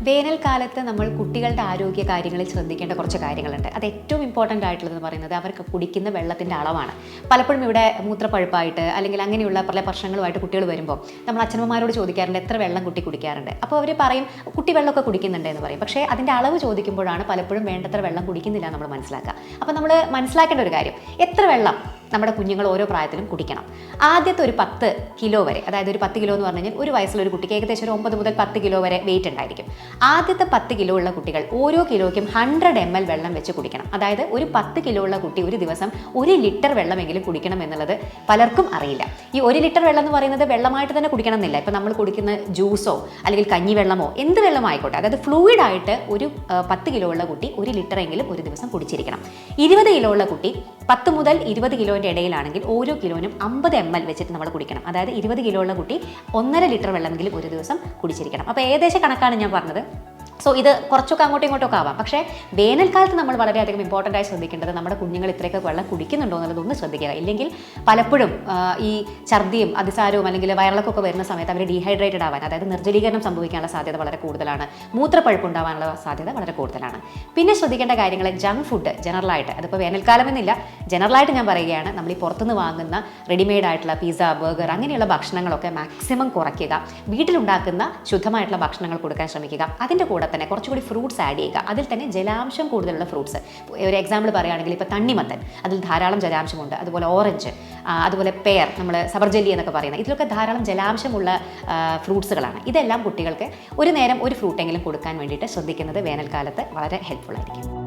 വേനൽക്കാലത്ത് നമ്മൾ കുട്ടികളുടെ ആരോഗ്യ കാര്യങ്ങളിൽ ശ്രദ്ധിക്കേണ്ട കുറച്ച് കാര്യങ്ങളുണ്ട്. അത് ഏറ്റവും ഇമ്പോർട്ടൻ്റ് ആയിട്ടുള്ളതെന്ന് പറയുന്നത് അവർക്ക് കുടിക്കുന്ന വെള്ളത്തിൻ്റെ അളവാണ്. പലപ്പോഴും ഇവിടെ മൂത്രപ്പഴുപ്പായിട്ട് അല്ലെങ്കിൽ അങ്ങനെയുള്ള പല പ്രശ്നങ്ങളുമായിട്ട് കുട്ടികൾ വരുമ്പോൾ നമ്മൾ അച്ഛനമ്മമാരോട് ചോദിക്കാറുണ്ട് എത്ര വെള്ളം കുട്ടി കുടിക്കാറുണ്ട്. അപ്പോൾ അവർ പറയും കുട്ടി വെള്ളമൊക്കെ കുടിക്കുന്നുണ്ട് എന്ന് പറയും. പക്ഷേ അതിൻ്റെ അളവ് ചോദിക്കുമ്പോഴാണ് പലപ്പോഴും വേണ്ടത്ര വെള്ളം കുടിക്കുന്നില്ല നമ്മൾ മനസ്സിലാക്കുക. അപ്പോൾ നമ്മൾ മനസ്സിലാക്കേണ്ട ഒരു കാര്യം, എത്ര വെള്ളം നമ്മുടെ കുഞ്ഞുങ്ങൾ ഓരോ പ്രായത്തിലും കുടിക്കണം. ആദ്യത്തെ ഒരു 10 കിലോ വരെ, അതായത് ഒരു 10 കിലോ എന്ന് പറഞ്ഞു കഴിഞ്ഞാൽ ഒരു വയസ്സിലൊരു കുട്ടിക്ക് ഏകദേശം ഒരു 9 മുതൽ 10 കിലോ വരെ വെയിറ്റ് ഉണ്ടായിരിക്കും. ആദ്യത്തെ 10 കിലോ ഉള്ള കുട്ടികൾ ഓരോ കിലോയ്ക്കും 100 ml വെള്ളം വെച്ച് കുടിക്കണം. അതായത് ഒരു 10 കിലോ ഉള്ള കുട്ടി ഒരു ദിവസം 1 ലിറ്റർ വെള്ളമെങ്കിലും കുടിക്കണം എന്നുള്ളത് പലർക്കും അറിയില്ല. ഈ 1 ലിറ്റർ വെള്ളം എന്ന് പറയുന്നത് വെള്ളമായിട്ട് തന്നെ കുടിക്കണം എന്നില്ല. ഇപ്പം നമ്മൾ കുടിക്കുന്ന ജ്യൂസോ അല്ലെങ്കിൽ കഞ്ഞിവെള്ളമോ എന്ത് വെള്ളമായിക്കോട്ടെ, അതായത് ഫ്ലൂയിഡ് ആയിട്ട് ഒരു 10 കിലോ ഉള്ള കുട്ടി 1 ലിറ്റർ എങ്കിലും ഒരു ദിവസം കുടിച്ചിരിക്കണം. 20 കിലോ ഉള്ള കുട്ടി 10 മുതൽ 20 കിലോൻ്റെ ഇടയിലാണെങ്കിൽ ഓരോ കിലോനും 50 ml വെച്ചിട്ട് നമ്മൾ കുടിക്കണം. അതായത് 20 കിലോ ഉള്ള കുട്ടി 1.5 ലിറ്റർ വെള്ളമെങ്കിലും ഒരു ദിവസം കുടിച്ചിരിക്കണം. അപ്പോൾ ഏകദേശ കണക്കാണ് ഞാൻ പറഞ്ഞത്. സോ ഇത് കുറച്ചൊക്കെ അങ്ങോട്ടും ഇങ്ങോട്ടൊക്കെ ആവാം. പക്ഷേ വേനൽക്കാലത്ത് നമ്മൾ വളരെയധികം ഇമ്പോർട്ടൻ്റ് ആയി ശ്രദ്ധിക്കേണ്ടത് നമ്മുടെ കുഞ്ഞുങ്ങൾ ഇത്രയൊക്കെ വെള്ളം കുടിക്കുന്നുണ്ടോ എന്നുള്ളതൊന്ന് ശ്രദ്ധിക്കുക. ഇല്ലെങ്കിൽ പലപ്പോഴും ഈ ഛർദിയും അതിസാരവും അല്ലെങ്കിൽ വയറിളക്കൊക്കെ വരുന്ന സമയത്ത് അവർ ഡീഹൈഡ്രേറ്റഡ് ആവാൻ, അതായത് നിർജ്ജലീകരണം സംഭവിക്കാനുള്ള സാധ്യത വളരെ കൂടുതലാണ്. മൂത്രപ്പഴുപ്പ് ഉണ്ടാവാനുള്ള സാധ്യത വളരെ കൂടുതലാണ്. പിന്നെ ശ്രദ്ധിക്കേണ്ട കാര്യങ്ങൾ, ജങ്ക് ഫുഡ് ജനറലായിട്ട്, അതിപ്പോൾ വേനൽക്കാലം എന്നില്ല, ജനറലായിട്ട് ഞാൻ പറയുകയാണ്, നമ്മൾ ഈ പുറത്തുനിന്ന് വാങ്ങുന്ന റെഡിമെയ്ഡ് ആയിട്ടുള്ള പിസ്സ, ബർഗർ അങ്ങനെയുള്ള ഭക്ഷണങ്ങളൊക്കെ മാക്സിമം കുറയ്ക്കുക. വീട്ടിലുണ്ടാക്കുന്ന ശുദ്ധമായിട്ടുള്ള ഭക്ഷണങ്ങൾ കൊടുക്കാൻ ശ്രമിക്കുക. അതിൻ്റെ കൂടെ തന്നെ കുറച്ചുകൂടി ഫ്രൂട്ട്സ് ആഡ് ചെയ്യുക. അതിൽ തന്നെ ജലാംശം കൂടുതലുള്ള ഫ്രൂട്ട്സ്. ഒരു എക്സാമ്പിൾ പറയുകയാണെങ്കിൽ ഇപ്പോൾ തണ്ണിമത്തൻ, അതിൽ ധാരാളം ജലാംശമുണ്ട്. അതുപോലെ ഓറഞ്ച്, അതുപോലെ പെയർ, നമ്മൾ സബർജല്ലി എന്നൊക്കെ പറയുന്നത്, ഇതിലൊക്കെ ധാരാളം ജലാംശമുള്ള ഫ്രൂട്ട്സുകളാണ്. ഇതെല്ലാം കുട്ടികൾക്ക് ഒരു നേരം ഒരു ഫ്രൂട്ടെങ്കിലും കൊടുക്കാൻ വേണ്ടിയിട്ട് ശ്രദ്ധിക്കുന്നത് വേനൽക്കാലത്ത് വളരെ ഹെൽപ്ഫുൾ ആയിരിക്കും.